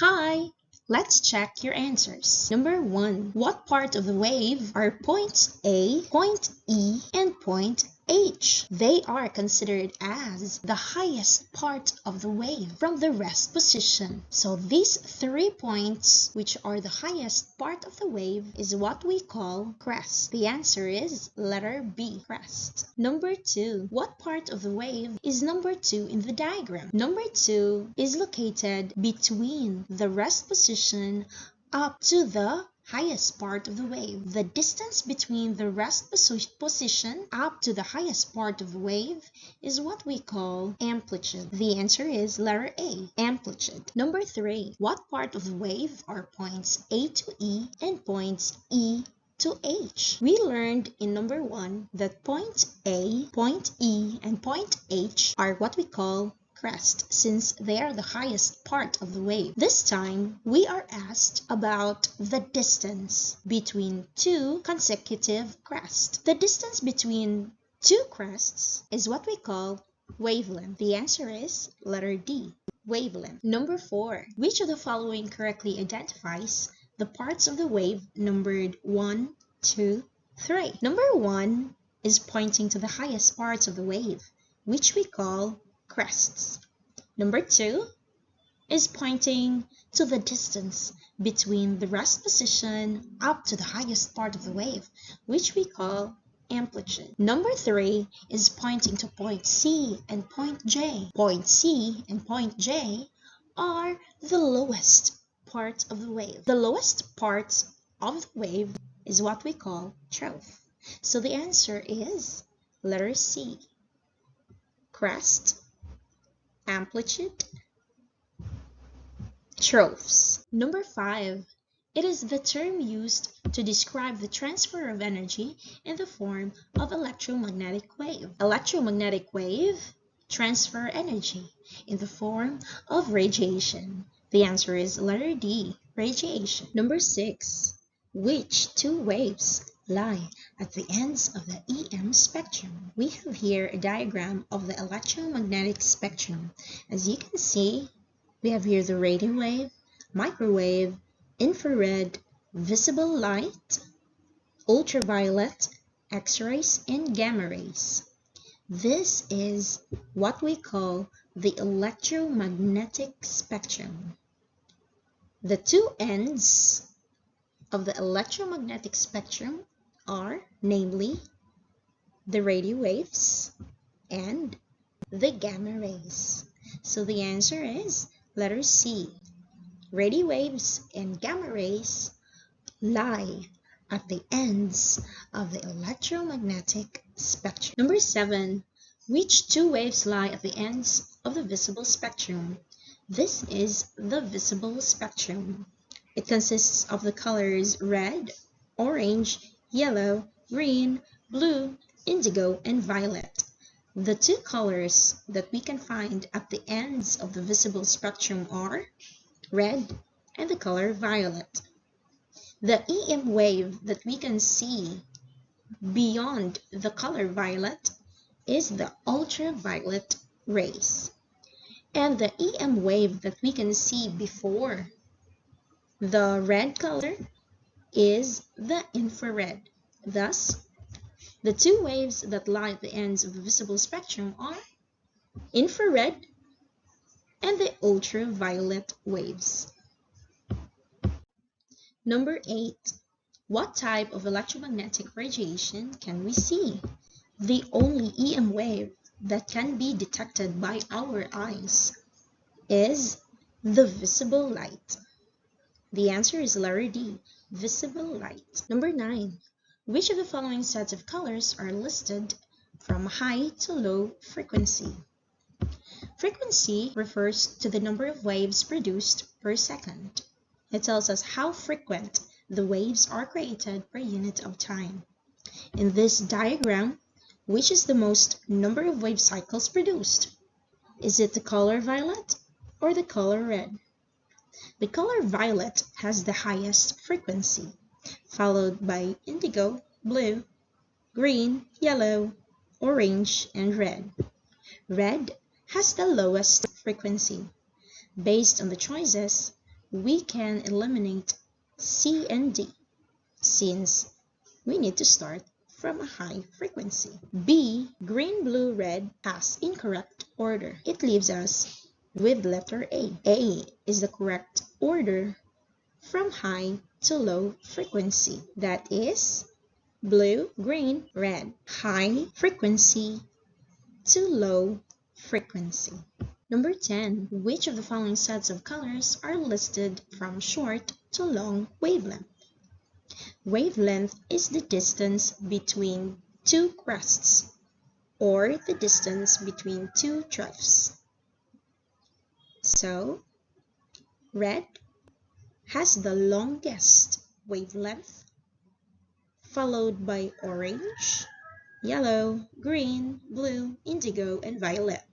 Hi! Let's check your answers. Number 1. What part of the wave are points A, point E, and point H? They are considered as the highest part of the wave from the rest position. So these 3 points, which are the highest part of the wave, is what we call crest. The answer is letter B, crest. Number 2. What part of the wave is number 2 in the diagram? Number 2 is located between the rest position up to the highest part of the wave. The distance between the rest position up to the highest part of the wave is what we call amplitude. The answer is letter A, amplitude. Number 3. What part of the wave are points A to E and points E to H? We learned in number 1 that point A, point E, and point H are what we call crest, since they are the highest part of the wave. This time, we are asked about the distance between 2 consecutive crests. The distance between 2 crests is what we call wavelength. The answer is letter D, wavelength. Number 4. Which of the following correctly identifies the parts of the wave numbered 1, 2, 3? Number 1 is pointing to the highest parts of the wave, which we call crests. Number 2 is pointing to the distance between the rest position up to the highest part of the wave, which we call amplitude. Number 3 is pointing to point C and point J. Point C and point J are the lowest parts of the wave. The lowest parts of the wave is what we call trough. So the answer is letter C, crest, amplitude, troughs. Number 5. It is the term used to describe the transfer of energy in the form of electromagnetic wave. Electromagnetic wave transfer energy in the form of radiation. The answer is letter D, radiation. Number 6. Which 2 waves lie at the ends of the EM spectrum? We have here a diagram of the electromagnetic spectrum. As you can see, we have here the radio wave, microwave, infrared, visible light, ultraviolet, X-rays, and gamma rays. This is what we call the electromagnetic spectrum. The 2 ends of the electromagnetic spectrum are namely the radio waves and the gamma rays. So the answer is letter C. Radio waves and gamma rays lie at the ends of the electromagnetic spectrum. Number 7. Which 2 waves lie at the ends of the visible spectrum? This is the visible spectrum. It consists of the colors red, orange, yellow, green, blue, indigo, and violet. The 2 colors that we can find at the ends of the visible spectrum are red and the color violet. The EM wave that we can see beyond the color violet is the ultraviolet rays. And the EM wave that we can see before the red color is the infrared. Thus, the 2 waves that lie at the ends of the visible spectrum are infrared and the ultraviolet waves. Number 8. What type of electromagnetic radiation can we see? The only EM wave that can be detected by our eyes is the visible light. The answer is letter D, visible light. Number 9. Which of the following sets of colors are listed from high to low frequency? Frequency refers to the number of waves produced per second. It tells us how frequent the waves are created per unit of time. In this diagram, which is the most number of wave cycles produced? Is it the color violet or the color red? The color violet has the highest frequency, followed by indigo, blue, green, yellow, orange, and red. Red has the lowest frequency. Based on the choices, we can eliminate C and D since we need to start from a high frequency. B, green, blue, red has incorrect order. It leaves us with letter A. A is the correct order from high to low frequency. That is blue, green, red. High frequency to low frequency. Number 10. Which of the following sets of colors are listed from short to long wavelength? Wavelength is the distance between two crests, or the distance between two troughs. So, red has the longest wavelength, followed by orange, yellow, green, blue, indigo, and violet.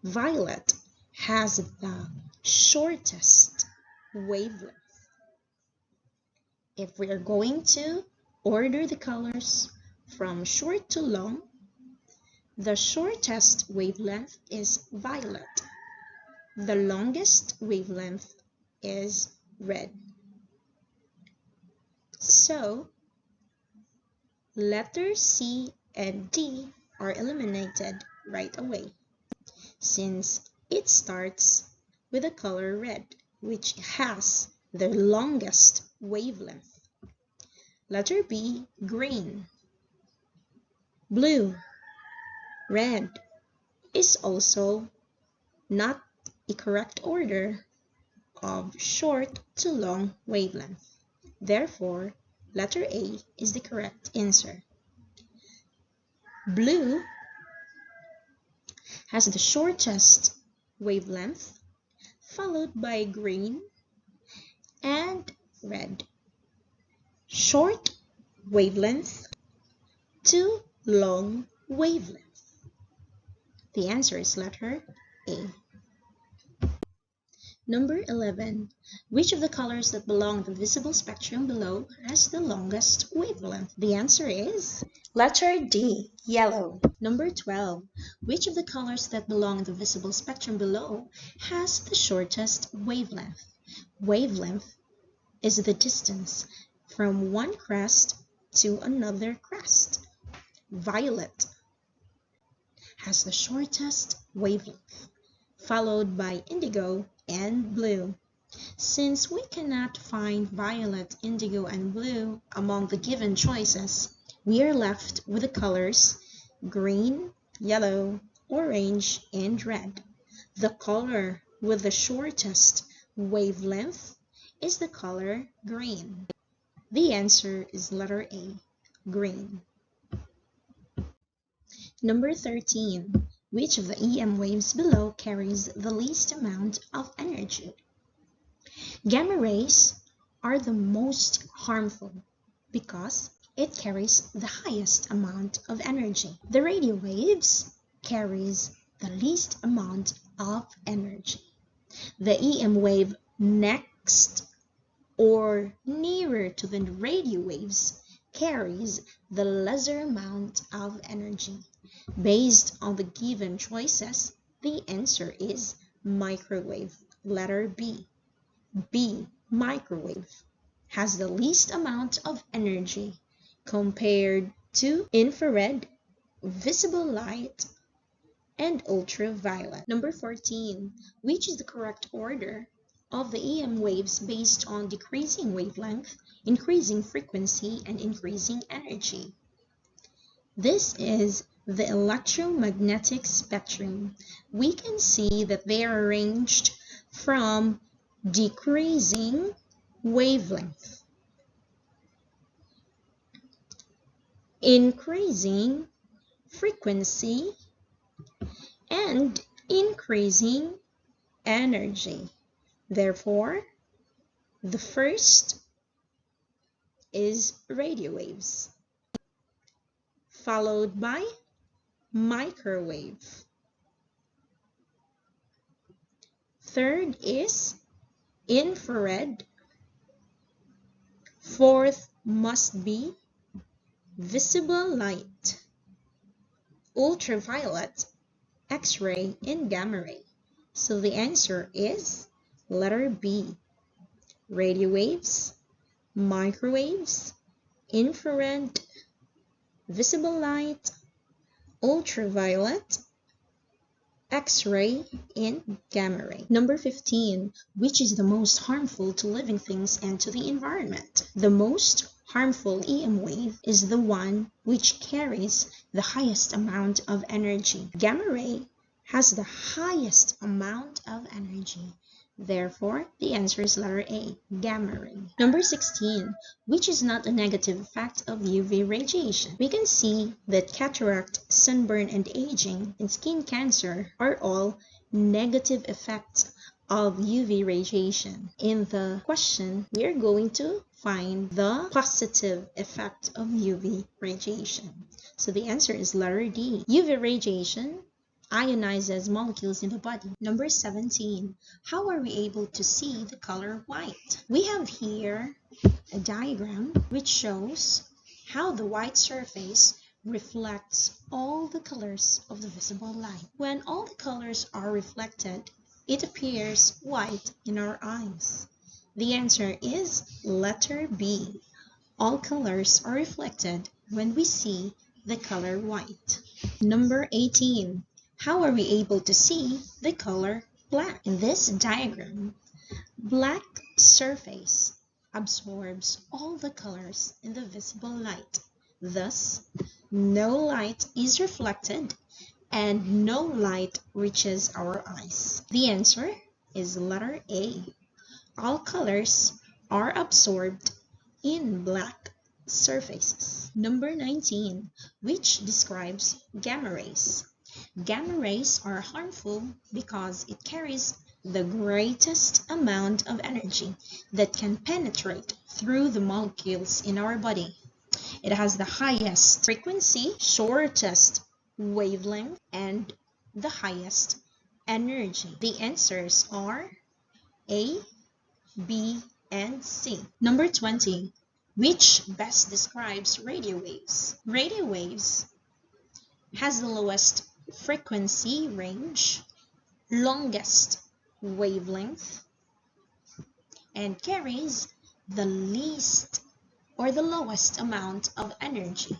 Violet has the shortest wavelength. If we are going to order the colors from short to long, the shortest wavelength is violet. The longest wavelength is red. So, letters C and D are eliminated right away, since it starts with the color red, which has the longest wavelength. Letter B, green, blue, red is also not a correct order of short to long wavelength. Therefore, letter A is the correct answer. Blue has the shortest wavelength, followed by green and red. Short wavelength to long wavelength. The answer is letter A. Number 11. Which of the colors that belong to the visible spectrum below has the longest wavelength? The answer is letter D, yellow. Number 12. Which of the colors that belong to the visible spectrum below has the shortest wavelength? Wavelength is the distance from one crest to another crest. Violet has the shortest wavelength, followed by indigo and blue. Since we cannot find violet, indigo, and blue among the given choices, we are left with the colors green, yellow, orange, and red. The color with the shortest wavelength is the color green. The answer is letter A, green. Number 13. Which of the EM waves below carries the least amount of energy? Gamma rays are the most harmful because it carries the highest amount of energy. The radio waves carries the least amount of energy. The EM wave next or nearer to the radio waves carries the lesser amount of energy. Based on the given choices, the answer is microwave, letter B. B, microwave, has the least amount of energy compared to infrared, visible light, and ultraviolet. Number 14. Which is the correct order of the EM waves based on decreasing wavelength, increasing frequency, and increasing energy? This is the electromagnetic spectrum. We can see that they are arranged from decreasing wavelength, increasing frequency, and increasing energy. Therefore, the first is radio waves, followed by microwave. Third is infrared. Fourth must be visible light, ultraviolet, X-ray, and gamma ray. So the answer is letter B, radio waves, microwaves, infrared, visible light, ultraviolet, X-ray, and gamma ray. Number 15. Which is the most harmful to living things and to the environment? The most harmful EM wave is the one which carries the highest amount of energy. Gamma ray has the highest amount of energy. Therefore, the answer is letter A, gamma ray. Number 16. Which is not a negative effect of UV radiation? We can see that cataract, sunburn, and aging and skin cancer are all negative effects of UV radiation. In the question, we are going to find the positive effect of UV radiation. So the answer is letter D. UV radiation ionizes molecules in the body. Number 17. How are we able to see the color white? We have here a diagram which shows how the white surface reflects all the colors of the visible light. When all the colors are reflected, it appears white in our eyes. The answer is letter B. All colors are reflected when we see the color white. Number 18. How are we able to see the color black? In this diagram, black surface absorbs all the colors in the visible light. Thus, no light is reflected and no light reaches our eyes. The answer is letter A. All colors are absorbed in black surfaces. Number 19, which describes gamma rays. Gamma rays are harmful because it carries the greatest amount of energy that can penetrate through the molecules in our body. It has the highest frequency, shortest wavelength, and the highest energy. The answers are A, B, and C. Number 20. Which best describes radio waves? Radio waves has the lowest frequency range, longest wavelength, and carries the least or the lowest amount of energy.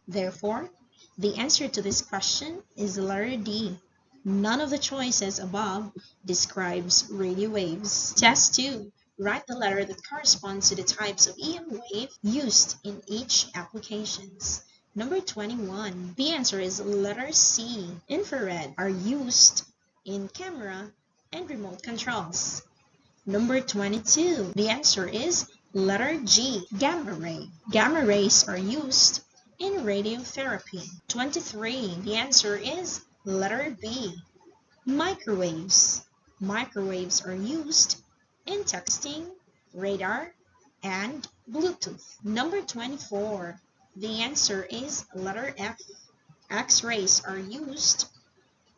Therefore, the answer to this question is letter D. None of the choices above describes radio waves. Test 2. Write the letter that corresponds to the types of EM wave used in each applications. Number 21. The answer is letter C. Infrared are used in camera and remote controls. Number 22. The answer is letter G. Gamma ray. Gamma rays are used in radiotherapy. 23. The answer is letter B. Microwaves. Microwaves are used in texting, radar, and Bluetooth. Number 24. The answer is letter F. X-rays are used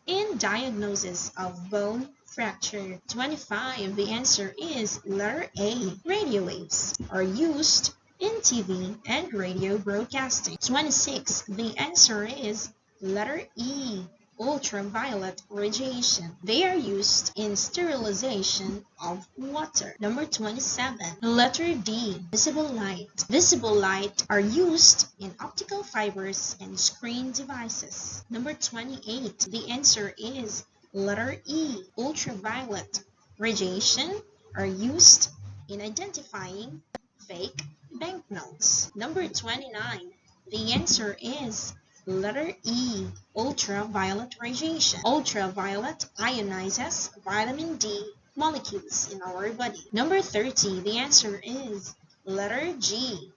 in diagnosis of bone fracture. 25. The answer is letter A. Radio waves are used in TV and radio broadcasting. 26. The answer is letter E. Ultraviolet radiation. They are used in sterilization of water. Number 27. Letter D. Visible light. Visible light are used in optical fibers and screen devices. Number 28. The answer is letter E. Ultraviolet radiation are used in identifying fake banknotes. Number 29. The answer is letter E. Ultraviolet radiation. Ultraviolet ionizes vitamin D molecules in our body. Number 30. The answer is letter G.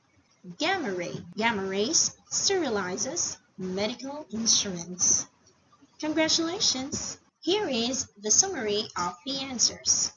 Gamma ray. Gamma rays sterilizes medical instruments. Congratulations! Here is the summary of the answers.